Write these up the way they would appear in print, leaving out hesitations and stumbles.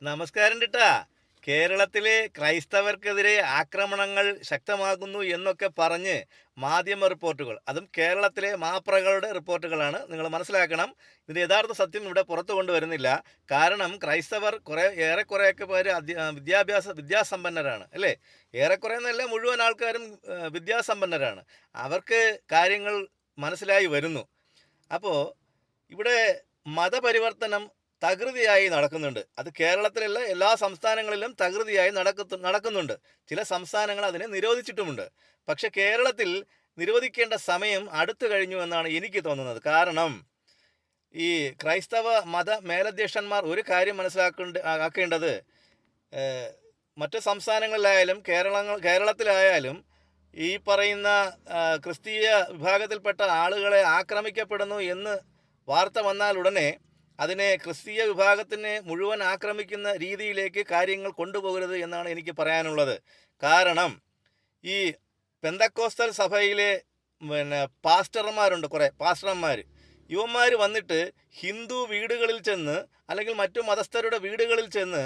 നമസ്കാരം ടിട്ടാ. കേരളത്തിലെ ക്രൈസ്തവർക്കെതിരെ ആക്രമണങ്ങൾ ശക്തമാകുന്നു എന്നൊക്കെ പറഞ്ഞ് മാധ്യമ റിപ്പോർട്ടുകൾ, അതും കേരളത്തിലെ മാപ്രകളുടെ റിപ്പോർട്ടുകളാണ്. നിങ്ങൾ മനസ്സിലാക്കണം, ഇതിൻ്റെ യഥാർത്ഥ സത്യം ഇവിടെ പുറത്തു കൊണ്ടുവരുന്നില്ല. കാരണം ക്രൈസ്തവർ ഏറെക്കുറെയൊക്കെ പേര് വിദ്യാസമ്പന്നരാണ്, അല്ലേ? ഏറെക്കുറെ എന്നല്ല, മുഴുവൻ ആൾക്കാരും വിദ്യാസമ്പന്നരാണ്. അവർക്ക് കാര്യങ്ങൾ മനസ്സിലായി വരുന്നു. അപ്പോൾ ഇവിടെ മതപരിവർത്തനം തകൃതിയായി നടക്കുന്നുണ്ട്. അത് കേരളത്തിലല്ല, എല്ലാ സംസ്ഥാനങ്ങളിലും തകൃതിയായി നടക്കുന്നുണ്ട്. ചില സംസ്ഥാനങ്ങൾ അതിനെ നിരോധിച്ചിട്ടുമുണ്ട്. പക്ഷെ കേരളത്തിൽ നിരോധിക്കേണ്ട സമയം അടുത്തു കഴിഞ്ഞു എന്നാണ് എനിക്ക് തോന്നുന്നത്. കാരണം ഈ ക്രൈസ്തവ മത മേലധ്യക്ഷന്മാർ ഒരു കാര്യം ആക്കേണ്ടത്, മറ്റ് സംസ്ഥാനങ്ങളിലായാലും കേരളത്തിലായാലും ഈ പറയുന്ന ക്രിസ്തീയ വിഭാഗത്തിൽപ്പെട്ട ആളുകളെ ആക്രമിക്കപ്പെടുന്നു എന്ന് വാർത്ത വന്നാൽ ഉടനെ അതിനെ ക്രിസ്തീയ വിഭാഗത്തിനെ മുഴുവൻ ആക്രമിക്കുന്ന രീതിയിലേക്ക് കാര്യങ്ങൾ കൊണ്ടുപോകരുത് എന്നാണ് എനിക്ക് പറയാനുള്ളത്. കാരണം ഈ പെന്തക്കോസ്തൽ സഭയിലെ പാസ്റ്റർമാരുണ്ട്, കുറേ പാസ്റ്റർമാർ. ഇവന്മാർ വന്നിട്ട് ഹിന്ദു വീടുകളിൽ ചെന്ന്, അല്ലെങ്കിൽ മറ്റു മതസ്ഥരുടെ വീടുകളിൽ ചെന്ന്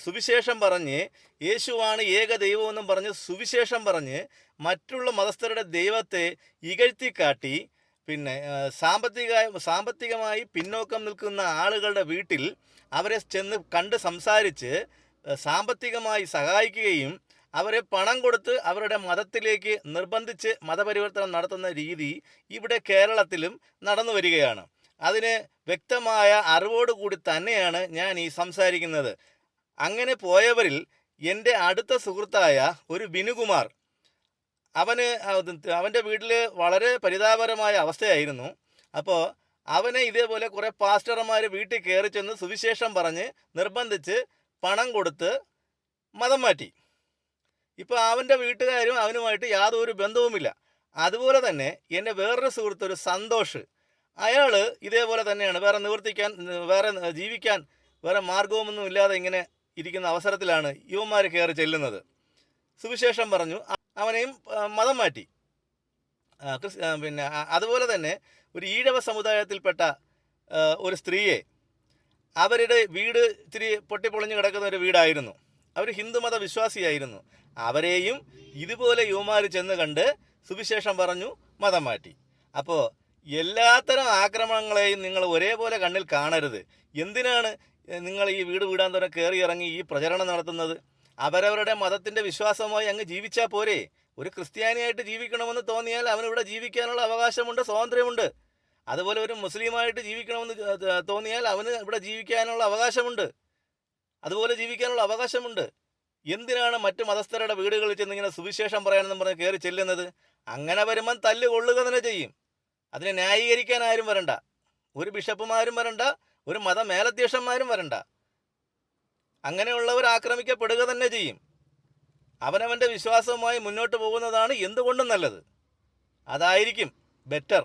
സുവിശേഷം പറഞ്ഞ്, യേശുവാണ് ഏക ദൈവമെന്നും പറഞ്ഞ് സുവിശേഷം പറഞ്ഞ് മറ്റുള്ള മതസ്ഥരുടെ ദൈവത്തെ ഇകഴ്ത്തിക്കാട്ടി, സാമ്പത്തികമായി പിന്നോക്കം നിൽക്കുന്ന ആളുകളുടെ വീട്ടിൽ അവരെ ചെന്ന് കണ്ട് സംസാരിച്ച് സാമ്പത്തികമായി സഹായിക്കുകയും അവരെ പണം കൊടുത്ത് അവരുടെ മതത്തിലേക്ക് നിർബന്ധിച്ച് മതപരിവർത്തനം നടത്തുന്ന രീതി ഇവിടെ കേരളത്തിലും നടന്നു വരികയാണ്. അതിന് വ്യക്തമായ അറിവോടുകൂടി തന്നെയാണ് ഞാൻ ഈ സംസാരിക്കുന്നത്. അങ്ങനെ പോയവരിൽ എൻ്റെ അടുത്ത സുഹൃത്തായ ഒരു ബിനുകുമാർ, അവൻ്റെ വീട്ടിൽ വളരെ പരിതാപകരമായ അവസ്ഥയായിരുന്നു. അപ്പോൾ അവനെ ഇതേപോലെ കുറേ പാസ്റ്റർമാർ വീട്ടിൽ കയറി ചെന്ന് സുവിശേഷം പറഞ്ഞ് നിർബന്ധിച്ച് പണം കൊടുത്ത് മതം മാറ്റി. ഇപ്പോൾ അവൻ്റെ വീട്ടുകാരും അവനുമായിട്ട് യാതൊരു ബന്ധവുമില്ല. അതുപോലെ തന്നെ എൻ്റെ വേറൊരു സുഹൃത്ത്, ഒരു സന്തോഷ്, അയാൾ ഇതേപോലെ തന്നെയാണ്. ജീവിക്കാൻ വേറെ മാർഗവുമൊന്നും ഇല്ലാതെ ഇങ്ങനെ ഇരിക്കുന്ന അവസരത്തിലാണ് യുവന്മാർ കയറി ചെല്ലുന്നത്. സുവിശേഷം പറഞ്ഞു, അവനെയും മതം മാറ്റി. അതുപോലെ തന്നെ ഒരു ഈഴവ സമുദായത്തിൽപ്പെട്ട ഒരു സ്ത്രീയെ, അവരുടെ വീട് ഇത്തിരി പൊട്ടിപ്പൊളിഞ്ഞ് കിടക്കുന്ന ഒരു വീടായിരുന്നു. അവർ ഹിന്ദുമത വിശ്വാസിയായിരുന്നു. അവരെയും ഇതുപോലെ യുവമാർ ചെന്ന് കണ്ട് സുവിശേഷം പറഞ്ഞു മതം മാറ്റി. അപ്പോൾ എല്ലാത്തരം ആക്രമണങ്ങളെയും നിങ്ങൾ ഒരേപോലെ കണ്ണിൽ കാണരുത്. എന്തിനാണ് നിങ്ങൾ ഈ വീടാന്തരം കയറി ഇറങ്ങി ഈ പ്രചരണം നടത്തുന്നത്? അവരവരുടെ മതത്തിൻ്റെ വിശ്വാസമായി അങ്ങ് ജീവിച്ചാൽ പോരെ? ഒരു ക്രിസ്ത്യാനിയായിട്ട് ജീവിക്കണമെന്ന് തോന്നിയാൽ അവനിവിടെ ജീവിക്കാനുള്ള അവകാശമുണ്ട്, സ്വാതന്ത്ര്യമുണ്ട്. അതുപോലെ ഒരു മുസ്ലിമായിട്ട് ജീവിക്കണമെന്ന് തോന്നിയാൽ അവന് ഇവിടെ ജീവിക്കാനുള്ള അവകാശമുണ്ട്, അതുപോലെ ജീവിക്കാനുള്ള അവകാശമുണ്ട്. എന്തിനാണ് മറ്റു മതസ്ഥരുടെ വീടുകളിൽ ചെന്ന് ഇങ്ങനെ സുവിശേഷം പറയാനെന്നും പറഞ്ഞ് കയറി ചെല്ലുന്നത്? അങ്ങനെ വരുമ്പം തല്ല് കൊള്ളുക തന്നെ ചെയ്യും. അതിനെ ന്യായീകരിക്കാൻ ആരും വരണ്ട. ഒരു ബിഷപ്പുമാരും വരണ്ട, ഒരു മതമേലധ്യക്ഷന്മാരും വരണ്ട. അങ്ങനെയുള്ളവർ ആക്രമിക്കപ്പെടുക തന്നെ ചെയ്യും. അവനവൻ്റെ വിശ്വാസവുമായി മുന്നോട്ട് പോകുന്നതാണ് എന്തുകൊണ്ടും നല്ലത്. അതായിരിക്കും ബെറ്റർ.